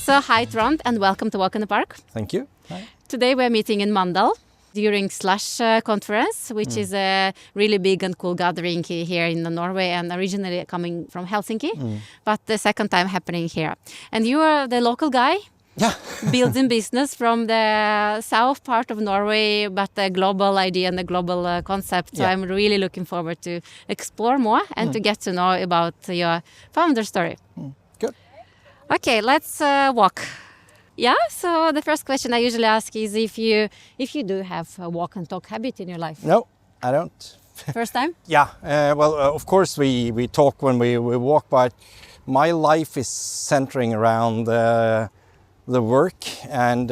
So hi Trond and welcome to Walk in the Park. Thank you. Hi. Today we're meeting in Mandal during Slush'D conference, which is a really big and cool gathering here in Norway and originally coming from Helsinki, but the second time happening here. And you are the local guy? Yeah. Building business from the south part of Norway, but a global idea and a global concept. So I'm really looking forward to explore more and to get to know about your founder story. Good. Okay, let's walk. Yeah, so the first question I usually ask is if you do have a walk and talk habit in your life. No, I don't. First time? Yeah, of course we talk when we walk, but my life is centering around the work, and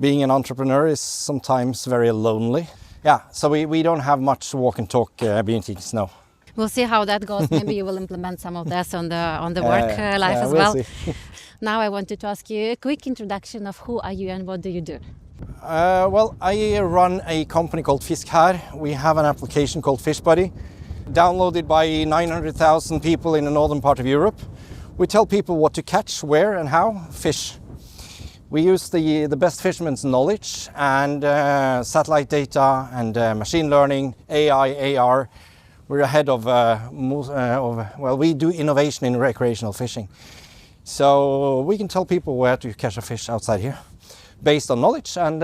being an entrepreneur is sometimes very lonely. Yeah, so we don't have much walk and talk meetings, no. We'll see how that goes. Maybe you will implement some of this on the work life as we'll well. See. Now I wanted to ask you a quick introduction of who are you and what do you do? I run a company called Fishbuddy. We have an application called Fishbuddy, downloaded by 900,000 people in the northern part of Europe. We tell people what to catch, where and how, fish. We use the best fishermen's knowledge and satellite data and machine learning, AI, AR. We're ahead of we do innovation in recreational fishing. So we can tell people where to catch a fish outside here, based on knowledge and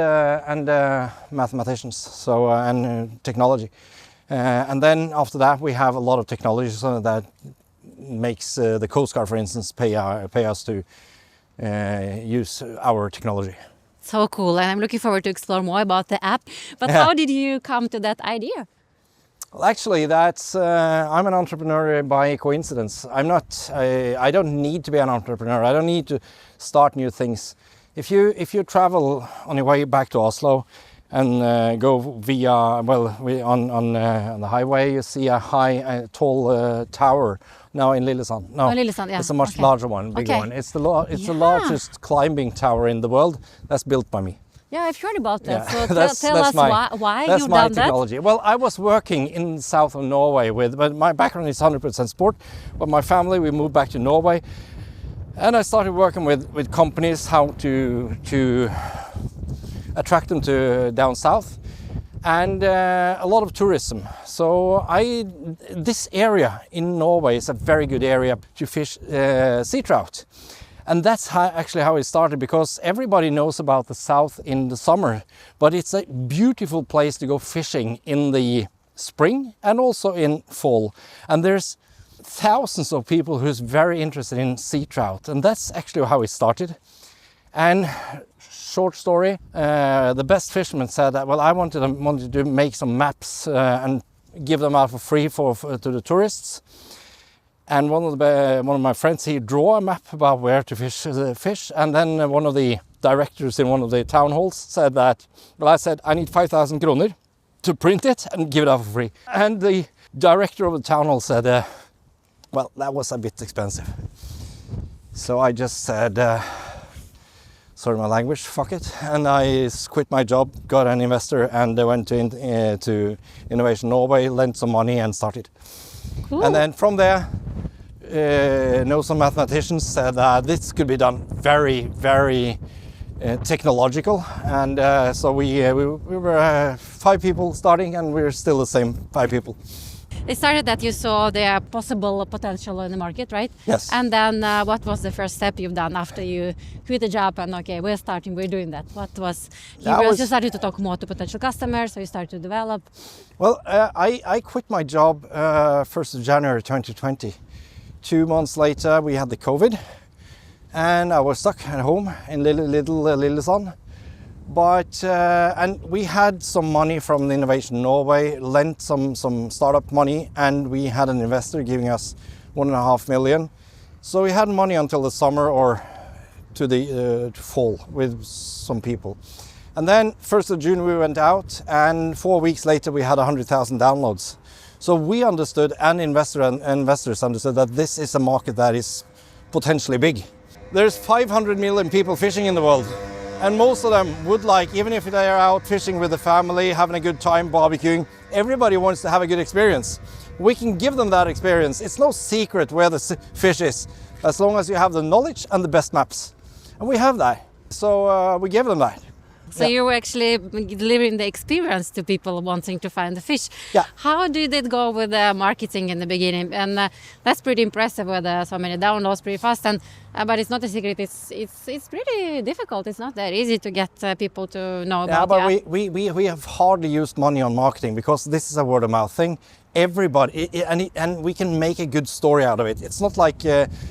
mathematicians, and technology. And then after that, we have a lot of technology that makes the Coast Guard, for instance, pay us to use our technology. So cool, and I'm looking forward to explore more about the app. But how did you come to that idea? Well, actually, I'm an entrepreneur by coincidence. I don't need to be an entrepreneur. I don't need to start new things. If you travel on your way back to Oslo and go via on the highway, you see a tall tower now in Lillesand. No, Lillesand, yeah. It's a much larger one, bigger one. It's the largest climbing tower in the world. That's built by me. Yeah, I've heard about that. Yeah. So tell us why you've done technology. Well, I was working in the south of Norway but my background is 100% sport. But my family, we moved back to Norway, and I started working with companies how to attract them to down south, and a lot of tourism. So this area in Norway is a very good area to fish sea trout. And that's actually how it started, because everybody knows about the south in the summer, but it's a beautiful place to go fishing in the spring and also in fall. And there's thousands of people who's very interested in sea trout, and that's actually how it started. And short story, the best fisherman said that, well, I wanted to make some maps and give them out for free to the tourists. And one of my friends, he drew a map about where to fish the fish. And then one of the directors in one of the town halls said that, well, I said, I need 5,000 kroner to print it and give it out for free. And the director of the town hall said, well, that was a bit expensive. So I just said, sorry my language, fuck it. And I quit my job, got an investor, and went to Innovation Norway, lent some money and started. Cool. And then from there, some mathematicians said this could be done very, very technological. And so we were 5 people starting, and we're still the same 5 people. It started that you saw the possible potential in the market, right? Yes. And then what was the first step you've done after you quit the job and, okay, we're doing that? What was, you started to talk more to potential customers, so you started to develop? Well, I quit my job 1st of January 2020. 2 months later, we had the COVID, and I was stuck at home in little Lillesand. But and we had some money from the Innovation Norway, lent some startup money, and we had an investor giving us 1.5 million. So we had money until the summer or to the fall with some people. And then 1st of June we went out, and 4 weeks later we had 100,000 downloads. So we understood, and investors understood, that this is a market that is potentially big. There's 500 million people fishing in the world, And most of them would like, even if they are out fishing with the family, having a good time, barbecuing, everybody wants to have a good experience. We can give them that experience. It's no secret where the fish is, as long as you have the knowledge and the best maps. And we have that. So we give them that. So you were actually delivering the experience to people wanting to find the fish. Yeah. How did it go with the marketing in the beginning? And that's pretty impressive with so many downloads pretty fast. And but it's not a secret. It's pretty difficult. It's not that easy to get people to know about. Yeah, but we have hardly used money on marketing because this is a word of mouth thing. Everybody and we can make a good story out of it. It's not like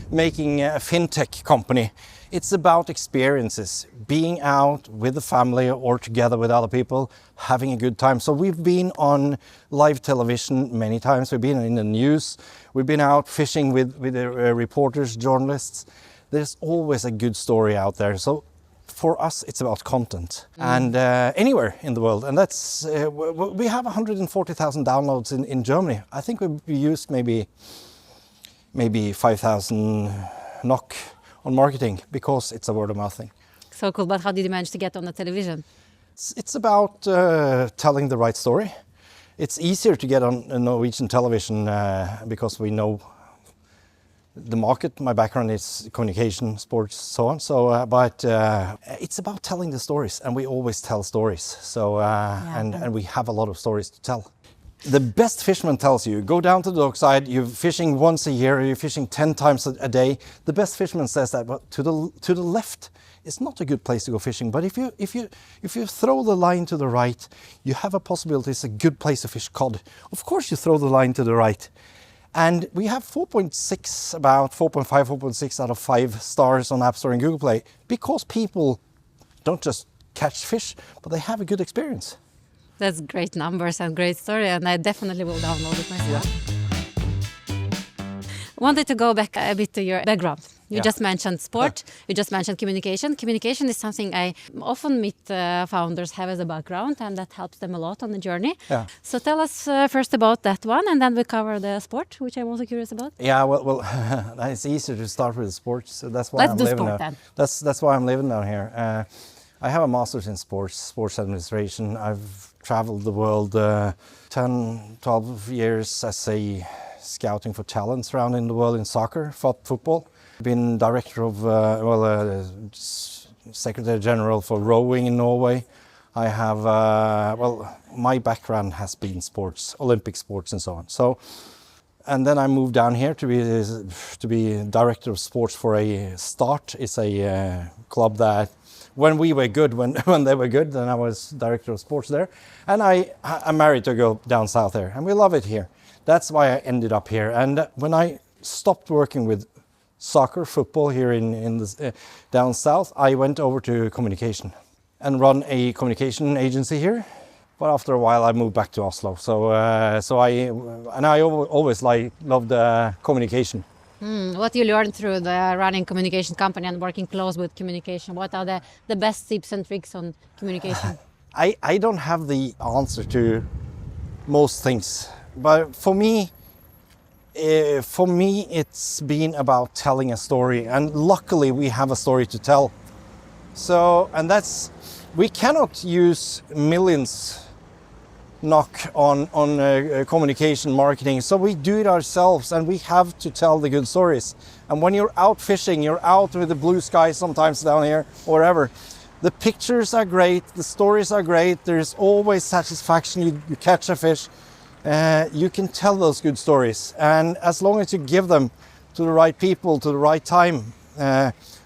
making a fintech company. It's about experiences, being out with the family or together with other people, having a good time. So we've been on live television many times. We've been in the news. We've been out fishing with reporters, journalists. There's always a good story out there. So for us, it's about content and anywhere in the world. And that's we have 140,000 downloads in Germany. I think we used maybe 5,000 NOK on marketing because it's a word of mouth thing. So cool. But how did you manage to get on the television? It's about telling the right story. It's easier to get on Norwegian television because we know the market. My background is communication, sports, so on. So, but it's about telling the stories, and we always tell stories. So, and we have a lot of stories to tell. The best fisherman tells you, go down to the dockside, you're fishing once a year, you're fishing 10 times a day. The best fisherman says that, but to the left is not a good place to go fishing. But if you throw the line to the right, you have a possibility it's a good place to fish cod. Of course you throw the line to the right. And we have 4.6, about 4.5, 4.6 out of 5 stars on App Store and Google Play because people don't just catch fish, but they have a good experience. That's great numbers and great story, and I definitely will download it myself. Wanted to go back a bit to your background. You just mentioned sport, you just mentioned communication. Communication is something I often meet founders have as a background, and that helps them a lot on the journey. Yeah. So tell us first about that one, and then we cover the sport, which I'm also curious about. Yeah, well, it's easier to start with sports, so that's why I'm living now. Then. That's why I'm living down here. I have a master's in sports administration. I've traveled the world 10, 12 years as a scouting for talents around in the world in soccer, football. I've been director of, Secretary General for rowing in Norway. I have, my background has been sports, Olympic sports and so on. So, and then I moved down here to be director of sports for a Start. It's a club that when we were good, when they were good, then I was director of sports there. And I'm married to a girl down south there, and we love it here. That's why I ended up here. And when I stopped working with soccer, football here in the, down south, I went over to communication and run a communication agency here. But after a while, I moved back to Oslo. So I always loved communication. What you learned through the running communication company and working close with communication? What are the best tips and tricks on communication? I don't have the answer to most things, but for me it's been about telling a story, and luckily we have a story to tell. So, and we cannot use millions NOK on communication marketing, so we do it ourselves, and we have to tell the good stories. And when you're out fishing, you're out with the blue sky sometimes down here or wherever, the pictures are great, the stories are great, there's always satisfaction. You catch a fish, you can tell those good stories, and as long as you give them to the right people to the right time,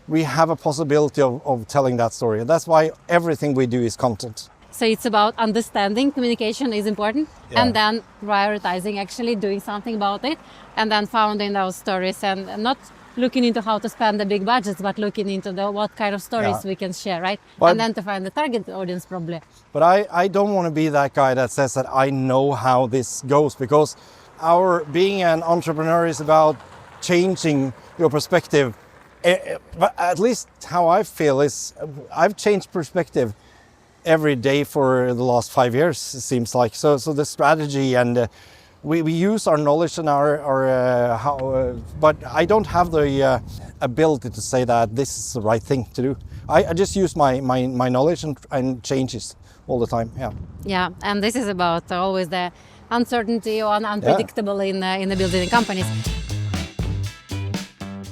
we have a possibility of telling that story. And that's why everything we do is content. So it's about understanding communication is important, and then prioritizing, actually doing something about it, and then founding those stories, and not looking into how to spend the big budgets, but looking into what kind of stories we can share, right? And then to find the target audience probably. But I don't want to be that guy that says that I know how this goes, because being an entrepreneur is about changing your perspective. But at least how I feel is I've changed perspective every day for the last 5 years, it seems like. So the strategy, and we use our knowledge and our but I don't have the ability to say that this is the right thing to do. I just use my knowledge and changes all the time. Yeah. Yeah, and this is about always the uncertainty or unpredictable in the building companies.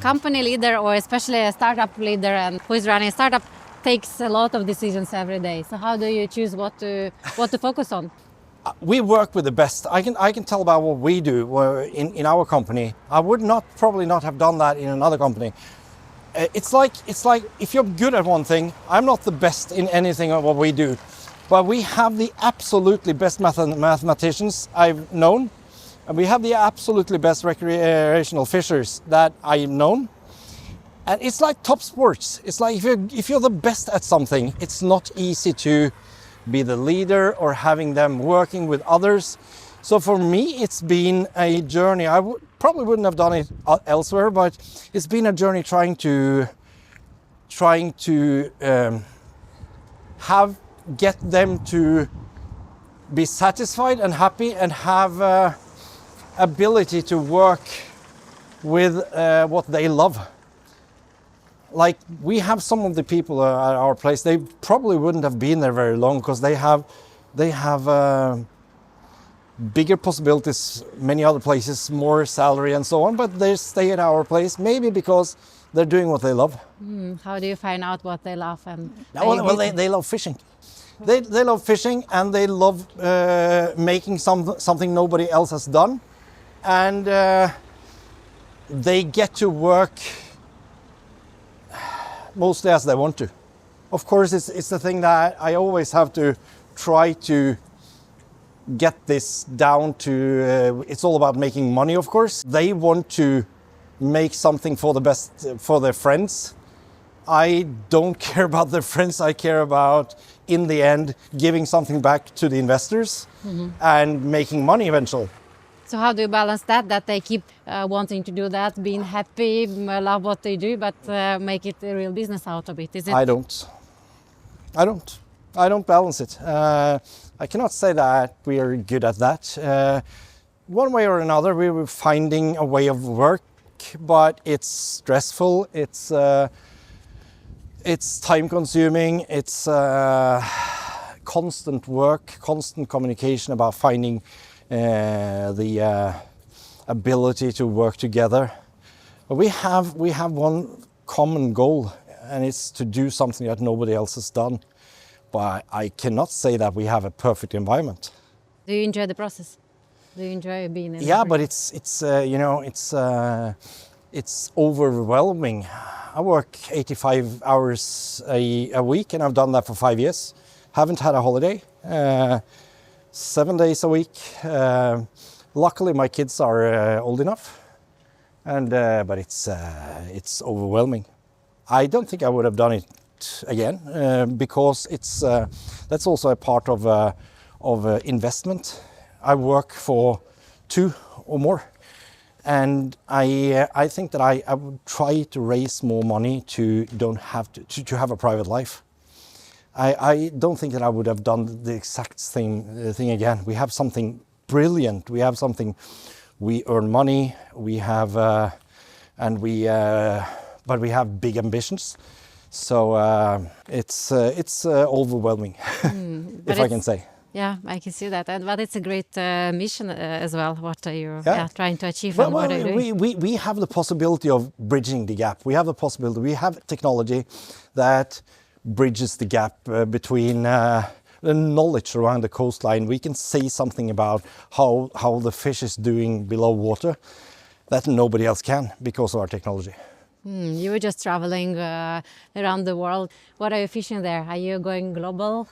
Company leader, or especially a startup leader and who is running a startup, takes a lot of decisions every day. So how do you choose what to focus on? We work with the best. I can tell about what we do in our company. I would probably not have done that in another company. It's like if you're good at one thing, I'm not the best in anything of what we do, but we have the absolutely best mathematicians I've known, and we have the absolutely best recreational fishers that I've known. And it's like top sports. It's like if you're the best at something, it's not easy to be the leader or having them working with others. So for me, it's been a journey. I probably wouldn't have done it elsewhere, but it's been a journey trying to get them to be satisfied and happy and have ability to work with what they love. Like we have some of the people at our place, they probably wouldn't have been there very long because they have bigger possibilities, many other places, more salary and so on, but they stay at our place maybe because they're doing what they love. How do you find out what they love? They love fishing. They love fishing and they love making something nobody else has done, and they get to work mostly as they want to. Of course, it's the thing that I always have to try to get this down to, it's all about making money, of course. They want to make something for the best, for their friends. I don't care about their friends. I care about, in the end, giving something back to the investors and making money eventually. So how do you balance that they keep wanting to do that, being happy, love what they do, but make it a real business out of it? Is it? I don't balance it. I cannot say that we are good at that. One way or another, we were finding a way of work, but it's stressful. It's time consuming. It's constant work, constant communication about finding the ability to work together. But we have one common goal, and it's to do something that nobody else has done. But I cannot say that we have a perfect environment. Do you enjoy the process? Do you enjoy being in? Yeah, but it's overwhelming. I work 85 hours a week, and I've done that for 5 years. Haven't had a holiday. 7 days a week. Luckily, my kids are old enough, but it's overwhelming. I don't think I would have done it again because that's also a part of investment. I work for 2 or more, and I think that I would try to raise more money to don't have to have a private life. I don't think that I would have done the exact same thing again. We have something brilliant. We have something. We earn money. We have, but we have big ambitions. So it's overwhelming, if I can say. Yeah, I can see that. But it's a great mission as well. What are you trying to achieve? Well, we have the possibility of bridging the gap. We have the possibility. We have technology that bridges the gap between the knowledge around the coastline. We can say something about how the fish is doing below water that nobody else can because of our technology. You were just traveling around the world. What are you fishing there? Are you going global?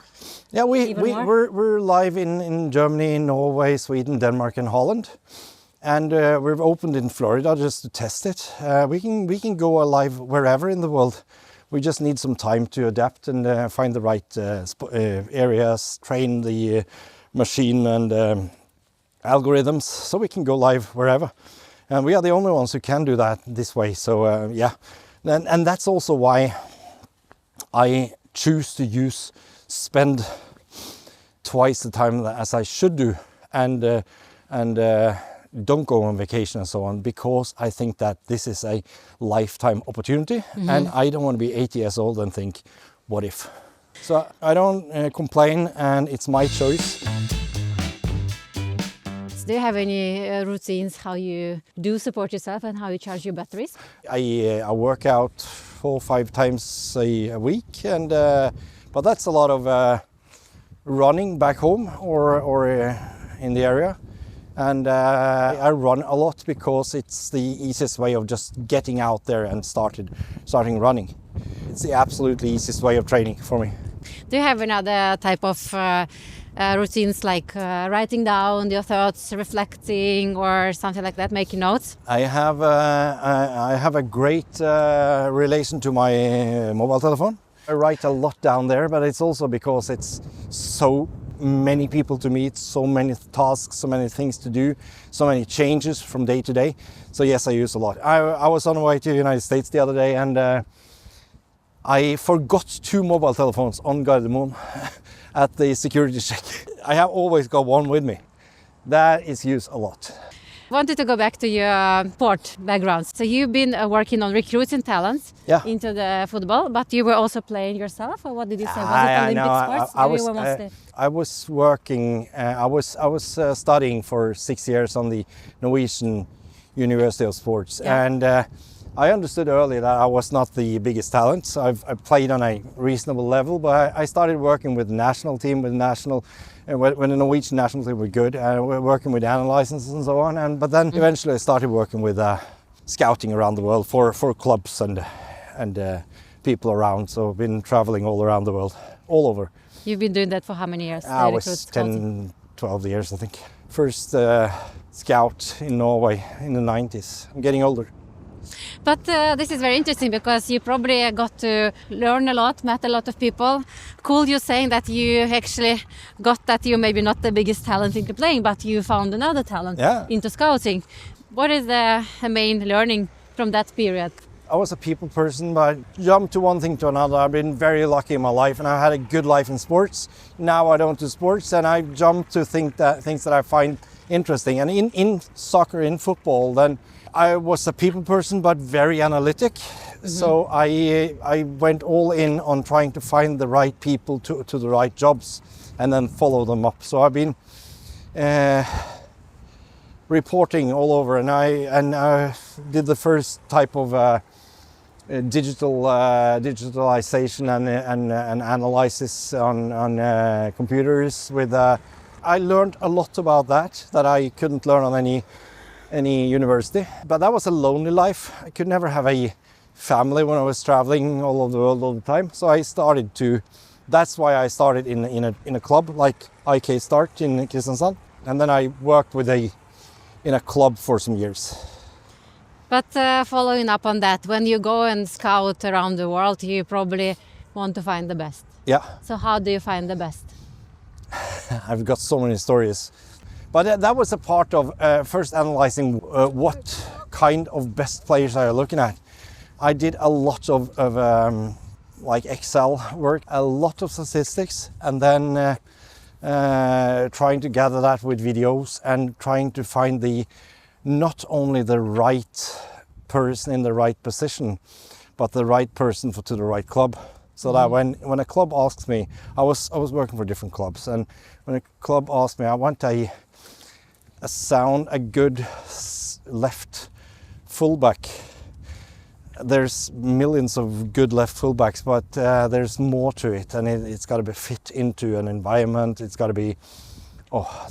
Yeah, we're live in Germany, Norway, Sweden, Denmark, and Holland, and we've opened in Florida just to test it. We can go live wherever in the world. We just need some time to adapt and find the right areas, train the machine and algorithms, so we can go live wherever. And we are the only ones who can do that this way. So yeah, and that's also why I choose to spend twice the time as I should do, and don't go on vacation and so on, because I think that this is a lifetime opportunity, and I don't want to be 80 years old and think, what if? So I don't complain, and it's my choice. Do you have any routines how you do support yourself and how you charge your batteries? I work out 4 or 5 times a week, and but that's a lot of running back home or in the area. And I run a lot because it's the easiest way of just getting out there and starting running. It's the absolutely easiest way of training for me. Do you have another type of routines like writing down your thoughts, reflecting, or something like that, making notes? I have a great relation to my mobile telephone. I write a lot down there, but it's also because it's so many people to meet, so many tasks, so many things to do, so many changes from day to day. So yes, I use a lot. I was on the way to the United States the other day, and I forgot 2 mobile telephones on Gardermoen at the security check. I have always got one with me. That is used a lot. I wanted to go back to your sport background. So you've been working on recruiting talents into the football, but you were also playing yourself, or what did you say? Was it Olympic sports? I was working. I was studying for 6 years on the Norwegian University of Sports, and I understood early that I was not the biggest talent. So I played on a reasonable level, but I started working with the national team, when the Norwegian national team were good, working with analysis and so on. But then eventually I started working with scouting around the world for clubs and people around. So I've been traveling all around the world, all over. You've been doing that for how many years? I was 10, 12 years, I think. First scout in Norway in the 90s. I'm getting older. But this is very interesting because you probably got to learn a lot, met a lot of people. Cool, you're saying that you actually got that you're maybe not the biggest talent into playing, but you found another talent into scouting. What is the main learning from that period? I was a people person, but I jumped to one thing to another. I've been very lucky in my life, and I had a good life in sports. Now I don't do sports, and I jumped to things that I find interesting. And in soccer, in football, then I was a people person, but very analytic. So I went all in on trying to find the right people to the right jobs and then follow them up. So I've been reporting all over, and I did the first type of digitalization and analysis on computers. I learned a lot about that I couldn't learn on any university. But that was a lonely life. I could never have a family when I was traveling all over the world all the time. So that's why I started in a club like IK Start in Kristiansand. And then I worked in a club for some years. But following up on that, when you go and scout around the world, you probably want to find the best. Yeah. So how do you find the best? I've got so many stories. But that was a part of first analyzing what kind of best players are you looking at. I did a lot of like Excel work, a lot of statistics, and then trying to gather that with videos and trying to find not only the right person in the right position, but the right person to the right club. So that when a club asks me, I was working for different clubs, and when a club asked me, I want a good left fullback. There's millions of good left fullbacks, but there's more to it, and it's got to be fit into an environment. It's got to be,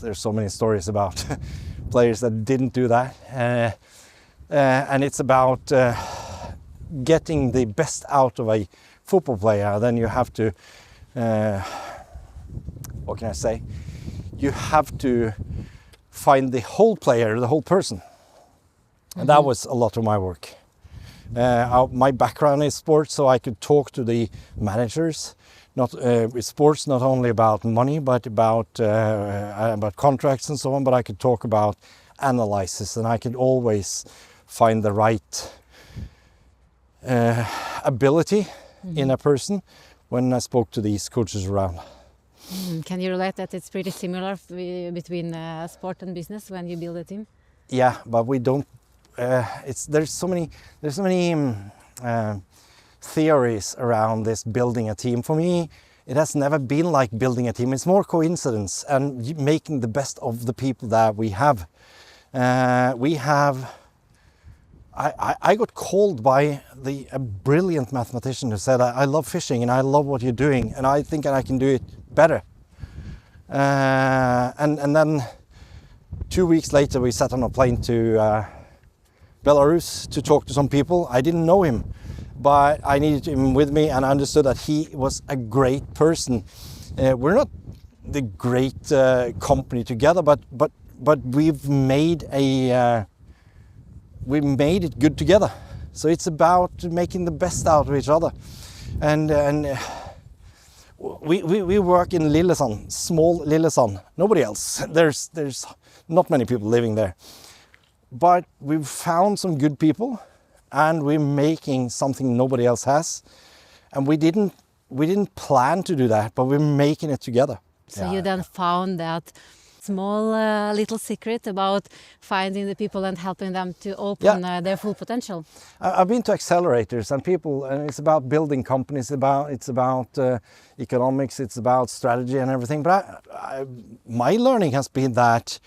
there's so many stories about players that didn't do that, and it's about getting the best out of a football player. Then you have to, what can I say? You have to find the whole player, the whole person. And that was a lot of my work. My background is sports, so I could talk to the managers. With sports, not only about money, but about contracts and so on. But I could talk about analysis, and I could always find the right ability in a person when I spoke to these coaches around. Can you relate that it's pretty similar between sport and business when you build a team? Yeah, but we don't. There's so many theories around this building a team. For me, it has never been like building a team. It's more coincidence and making the best of the people that we have. I got called by a brilliant mathematician who said, I love fishing and I love what you're doing and I think I can do it better. And then 2 weeks later we sat on a plane to Belarus to talk to some people. I didn't know him, but I needed him with me and I understood that he was a great person. We're not the great company together, but we've made we made it good together. So it's about making the best out of each other. And we work in Lillesand, small Lillesand, nobody else. There's not many people living there. But we've found some good people and we're making something nobody else has. And we didn't plan to do that, but we're making it together. So you then found that small little secret about finding the people and helping them to open their full potential. I've been to accelerators and people, and it's about building companies, it's about economics, it's about strategy and everything. But my learning has been that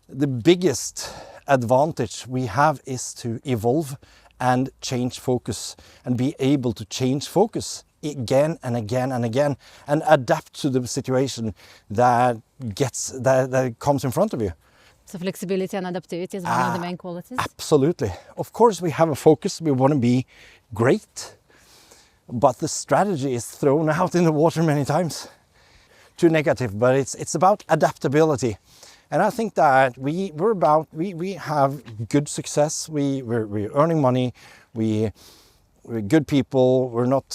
the biggest advantage we have is to evolve and change focus and be able to change focus again and again and again and adapt to the situation that comes in front of you. So flexibility and adaptivity is one of the main qualities? Absolutely. Of course we have a focus, we want to be great, but the strategy is thrown out in the water many times. Too negative, but it's about adaptability. And I think that we have good success, we're earning money, we're good people, we're not,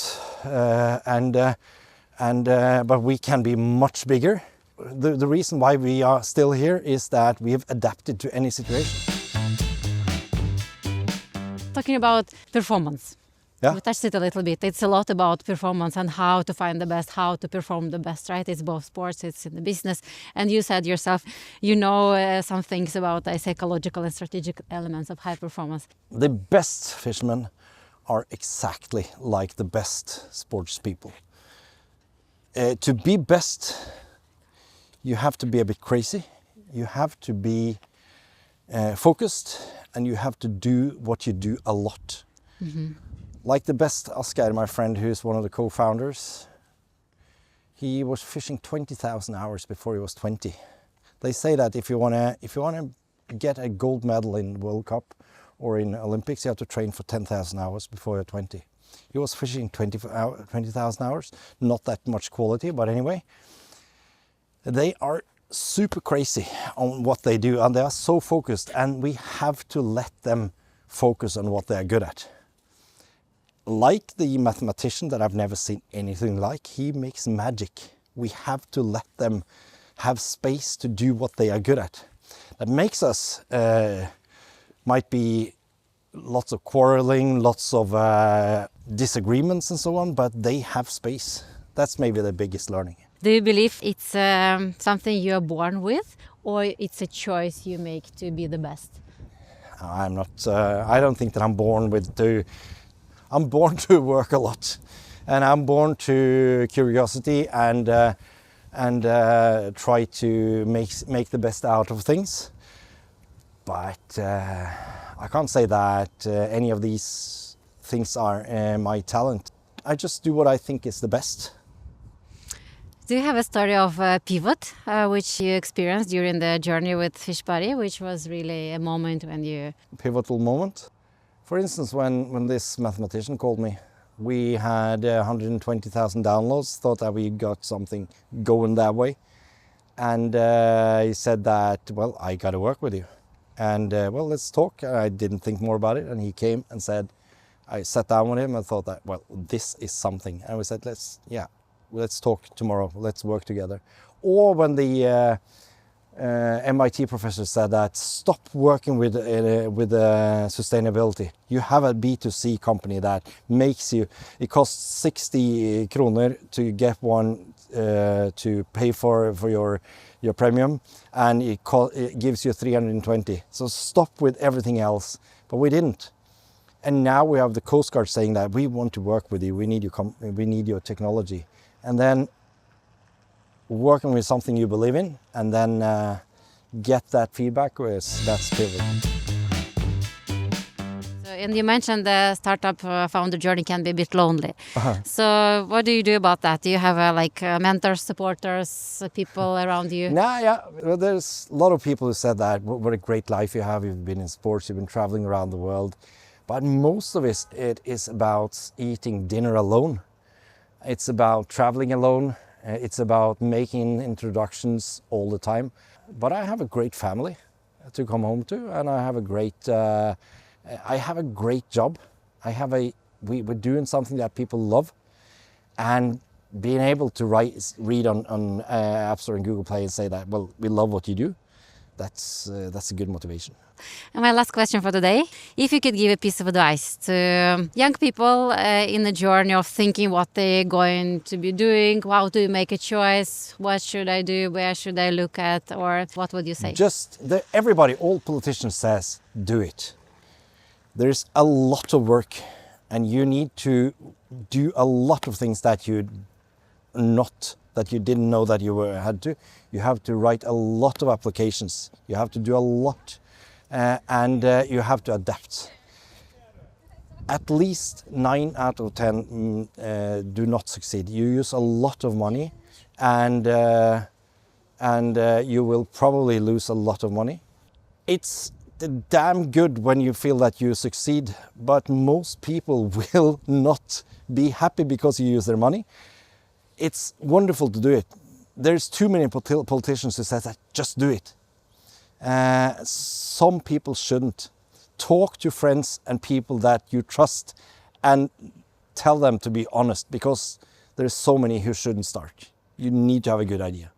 but we can be much bigger. The reason why we are still here is that we have adapted to any situation. Talking about performance. Yeah. We touched it a little bit. It's a lot about performance and how to find the best, how to perform the best, right? It's both sports, it's in the business. And you said yourself, you know some things about the psychological and strategic elements of high performance. The best fishermen are exactly like the best sports people. To be best, you have to be a bit crazy, you have to be focused, and you have to do what you do a lot. Mm-hmm. Like the best Asgeir, my friend, who's one of the co-founders, he was fishing 20,000 hours before he was 20. They say that if you wanna get a gold medal in World Cup or in Olympics, you have to train for 10,000 hours before you're 20. He was fishing 20,000 hours, not that much quality, but anyway. They are super crazy on what they do and they are so focused, and we have to let them focus on what they are good at. Like the mathematician that I've never seen anything like, he makes magic. We have to let them have space to do what they are good at. That makes us, might be lots of quarreling, lots of disagreements and so on, but they have space. That's maybe the biggest learning. Do you believe it's something you are born with, or it's a choice you make to be the best? I'm not, I don't think that I'm born I'm born to work a lot, and I'm born to curiosity and try to make the best out of things. But I can't say that any of these things are my talent. I just do what I think is the best. Do you have a story of a pivot which you experienced during the journey with Fishbuddy, which was really a moment when you... Pivotal moment? For instance, when this mathematician called me, we had 120,000 downloads, thought that we got something going that way. And he said that, well, I got to work with you. And well, let's talk. I didn't think more about it. And he came and said, I sat down with him and thought that, well, this is something. And we said, let's talk tomorrow. Let's work together. Or when the MIT professor said that stop working with sustainability. You have a B2C company that makes you, it costs 60 kroner to get one to pay for your premium, and it gives you 320. So stop with everything else. But we didn't. And now we have the Coast Guard saying that we want to work with you. We need your technology. And then working with something you believe in, and then get that feedback, that's pivotal. And you mentioned the startup founder journey can be a bit lonely. So what do you do about that? Do you have mentors, supporters, people around you? Yeah. Well, there's a lot of people who said that. What a great life you have. You've been in sports. You've been traveling around the world. But most of it is about eating dinner alone. It's about traveling alone. It's about making introductions all the time. But I have a great family to come home to, and I have a great job. We're doing something that people love, and being able to read on App Store and Google Play and say that, well, we love what you do, that's a good motivation. And my last question for today, if you could give a piece of advice to young people in the journey of thinking what they're going to be doing, how do you make a choice, what should I do, where should I look at, or what would you say? All politicians says, do it. There's a lot of work, and you need to do a lot of things that you didn't know that you had to. You have to write a lot of applications. You have to do a lot, and you have to adapt. At least 9 out of 10 do not succeed. You use a lot of money, and you will probably lose a lot of money. It's damn good when you feel that you succeed, but most people will not be happy because you use their money. It's wonderful to do it. There's too many politicians who say that just do it. Some people shouldn't. Talk to friends and people that you trust and tell them to be honest, because there's so many who shouldn't start. You need to have a good idea.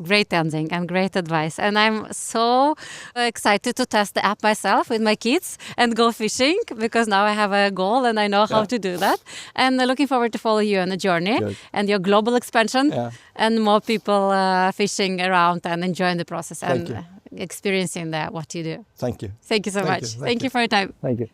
Great ending and great advice. And I'm so excited to test the app myself with my kids and go fishing, because now I have a goal and I know how to do that. And looking forward to follow you on the journey and your global expansion and more people fishing around and enjoying the process and experiencing what you do. Thank you. Thank you so much. Thank you for your time. Thank you.